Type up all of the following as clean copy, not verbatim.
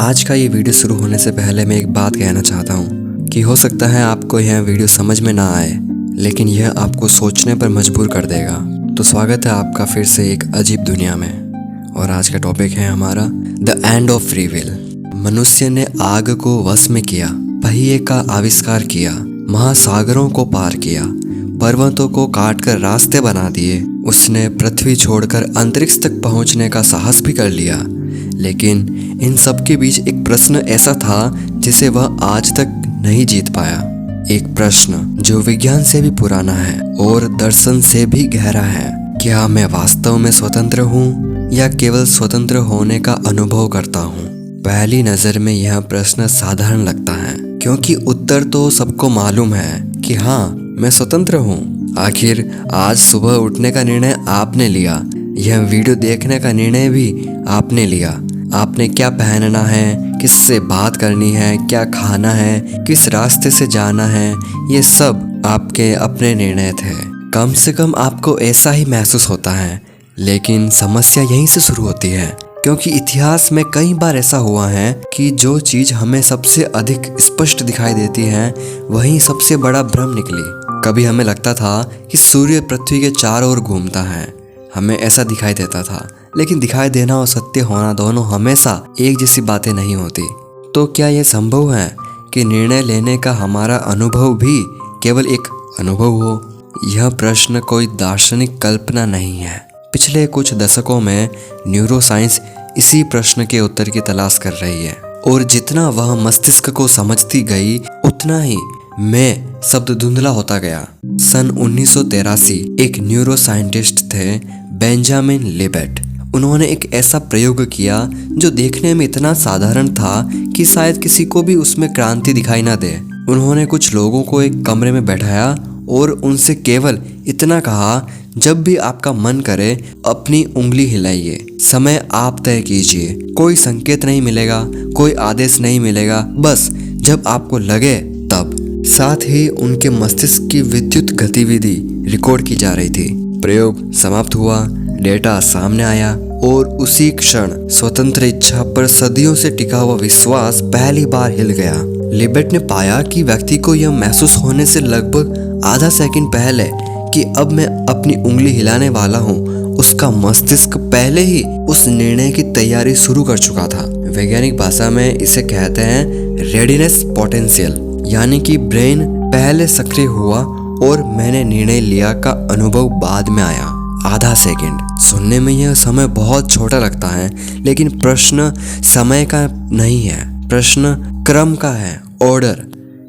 आज का ये वीडियो शुरू होने से पहले मैं एक बात कहना चाहता हूँ कि हो सकता है आपको यह वीडियो समझ में ना आए, लेकिन यह आपको सोचने पर मजबूर कर देगा। तो स्वागत है आपका फिर से एक अजीब दुनिया में। और आज का टॉपिक है हमारा the end of free will. मनुष्य ने आग को वश में किया, पहिए का आविष्कार किया, महासागरों को पार किया, पर्वतों को काटकर रास्ते बना दिए। उसने पृथ्वी छोड़कर अंतरिक्ष तक पहुंचने का साहस भी कर लिया। लेकिन इन सब के बीच एक प्रश्न ऐसा था जिसे वह आज तक नहीं जीत पाया। एक प्रश्न जो विज्ञान से भी पुराना है और दर्शन से भी गहरा है। क्या मैं वास्तव में स्वतंत्र हूँ या केवल स्वतंत्र होने का अनुभव करता हूँ? पहली नजर में यह प्रश्न साधारण लगता है, क्योंकि उत्तर तो सबको मालूम है कि हाँ, मैं स्वतंत्र हूँ। आखिर आज सुबह उठने का निर्णय आपने लिया, यह वीडियो देखने का निर्णय भी आपने लिया। आपने क्या पहनना है, किससे बात करनी है, क्या खाना है, किस रास्ते से जाना है, ये सब आपके अपने निर्णय थे। कम से कम आपको ऐसा ही महसूस होता है। लेकिन समस्या यहीं से शुरू होती है, क्योंकि इतिहास में कई बार ऐसा हुआ है कि जो चीज़ हमें सबसे अधिक स्पष्ट दिखाई देती है वही सबसे बड़ा भ्रम निकली। कभी हमें लगता था कि सूर्य पृथ्वी के चारों ओर घूमता है, हमें ऐसा दिखाई देता था। लेकिन दिखाई देना और सत्य होना दोनों हमेशा एक जैसी बातें नहीं होती। तो क्या यह संभव है कि निर्णय लेने का हमारा अनुभव भी केवल एक अनुभव हो? यह प्रश्न कोई दार्शनिक कल्पना नहीं है। पिछले कुछ दशकों में न्यूरोसाइंस इसी प्रश्न के उत्तर की तलाश कर रही है, और जितना वह मस्तिष्क को समझती गई उतना ही मैं शब्द धुंधला होता गया। सन 1983 एक न्यूरोसाइंटिस्ट थे, बेंजामिन लिबेट। उन्होंने एक ऐसा प्रयोग किया जो देखने में इतना साधारण था कि शायद किसी को भी उसमें क्रांति दिखाई ना दे। उन्होंने कुछ लोगों को एक कमरे में बैठाया और उनसे केवल इतना कहा, जब भी आपका मन करे अपनी उंगली हिलाइए, समय आप तय कीजिए। कोई संकेत नहीं मिलेगा, कोई आदेश नहीं मिलेगा, बस जब आपको लगे तब। साथ ही उनके मस्तिष्क की विद्युत गतिविधि रिकॉर्ड की जा रही थी। प्रयोग समाप्त हुआ, डेटा सामने आया और उसी क्षण स्वतंत्र इच्छा पर सदियों से टिका हुआ विश्वास पहली बार हिल गया। लिबेट ने पाया कि व्यक्ति को यह महसूस होने से लगभग आधा सेकंड पहले कि अब मैं अपनी उंगली हिलाने वाला हूँ, उसका मस्तिष्क पहले ही उस निर्णय की तैयारी शुरू कर चुका था। वैज्ञानिक भाषा में इसे कहते हैं रेडीनेस पोटेंशियल, यानी कि ब्रेन पहले सक्रिय हुआ और मैंने निर्णय लिया का अनुभव बाद में आया। आधा सेकंड सुनने में यह समय बहुत छोटा लगता है, लेकिन प्रश्न समय का नहीं है, प्रश्न क्रम का है, ऑर्डर।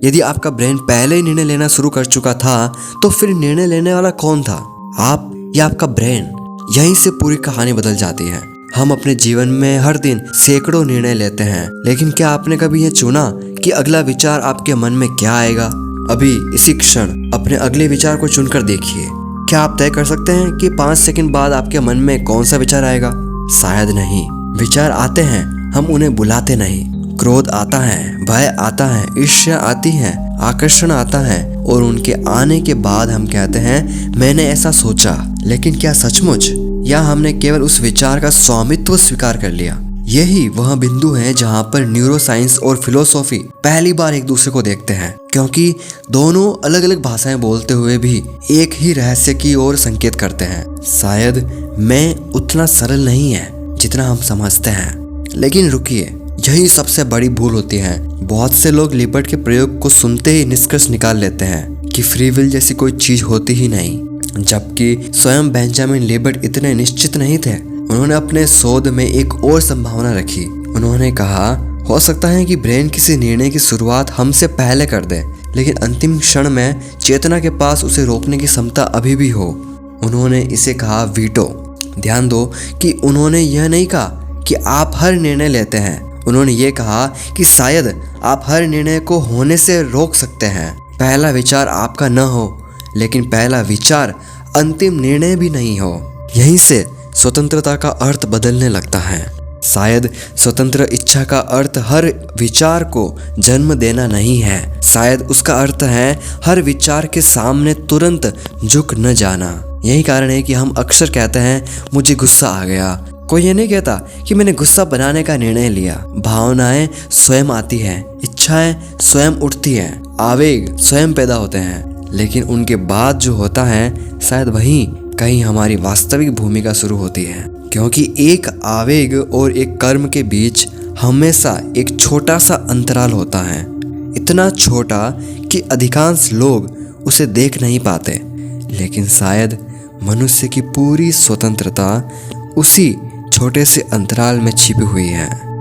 यदि आपका ब्रेन पहले ही निर्णय लेना शुरू कर चुका था तो फिर निर्णय लेने वाला कौन था, आप या आपका ब्रेन? यहीं से पूरी कहानी बदल जाती है। हम अपने जीवन में हर दिन सैकड़ों निर्णय लेते हैं, लेकिन क्या आपने कभी यह चुना कि अगला विचार आपके मन में क्या आएगा? अभी इसी क्षण अपने अगले विचार को चुनकर देखिए। क्या आप तय कर सकते हैं कि 5 सेकंड बाद आपके मन में कौन सा विचार आएगा? शायद नहीं। विचार आते हैं, हम उन्हें बुलाते नहीं। क्रोध आता है, भय आता है, ईर्ष्या आती है, आकर्षण आता है, और उनके आने के बाद हम कहते हैं मैंने ऐसा सोचा। लेकिन क्या सचमुच, या हमने केवल उस विचार का स्वामित्व स्वीकार कर लिया? यही वह बिंदु है जहाँ पर न्यूरोसाइंस और फिलोसॉफी पहली बार एक दूसरे को देखते हैं, क्योंकि दोनों अलग अलग भाषाएं बोलते हुए भी एक ही रहस्य की ओर संकेत करते हैं। शायद मैं उतना सरल नहीं है जितना हम समझते हैं। लेकिन रुकिए, यही सबसे बड़ी भूल होती है। बहुत से लोग लिबर्ट के प्रयोग को सुनते ही निष्कर्ष निकाल लेते हैं कि फ्री विल जैसी कोई चीज होती ही नहीं, जबकि स्वयं बेंजामिन लिबर्ट इतने निश्चित नहीं थे। उन्होंने अपने शोध में एक और संभावना रखी। उन्होंने कहा, हो सकता है कि ब्रेन किसी निर्णय की शुरुआत हमसे पहले कर दे, लेकिन अंतिम क्षण में चेतना के पास उसे रोकने की क्षमता अभी भी हो। उन्होंने इसे कहा वीटो। ध्यान दो कि उन्होंने यह नहीं कहा कि आप हर निर्णय लेते हैं, उन्होंने ये कहा कि शायद आप हर निर्णय को होने से रोक सकते हैं। पहला विचार आपका न हो, लेकिन पहला विचार अंतिम निर्णय भी नहीं हो। यहीं से स्वतंत्रता का अर्थ बदलने लगता है। शायद स्वतंत्र इच्छा का अर्थ हर विचार को जन्म देना नहीं है, शायद उसका अर्थ है हर विचार के सामने तुरंत झुक न जाना। यही कारण है कि हम अक्सर कहते हैं मुझे गुस्सा आ गया, कोई ये नहीं कहता कि मैंने गुस्सा बनाने का निर्णय लिया। भावनाएं स्वयं आती हैं, इच्छाएं स्वयं उठती हैं, आवेग स्वयं पैदा होते हैं, लेकिन उनके बाद जो होता है शायद वहीं कहीं हमारी वास्तविक भूमिका शुरू होती है। क्योंकि एक आवेग और एक कर्म के बीच हमेशा एक छोटा सा अंतराल होता है, इतना छोटा कि अधिकांश लोग उसे देख नहीं पाते, लेकिन शायद मनुष्य की पूरी स्वतंत्रता उसी छोटे से अंतराल में छिपी हुई है।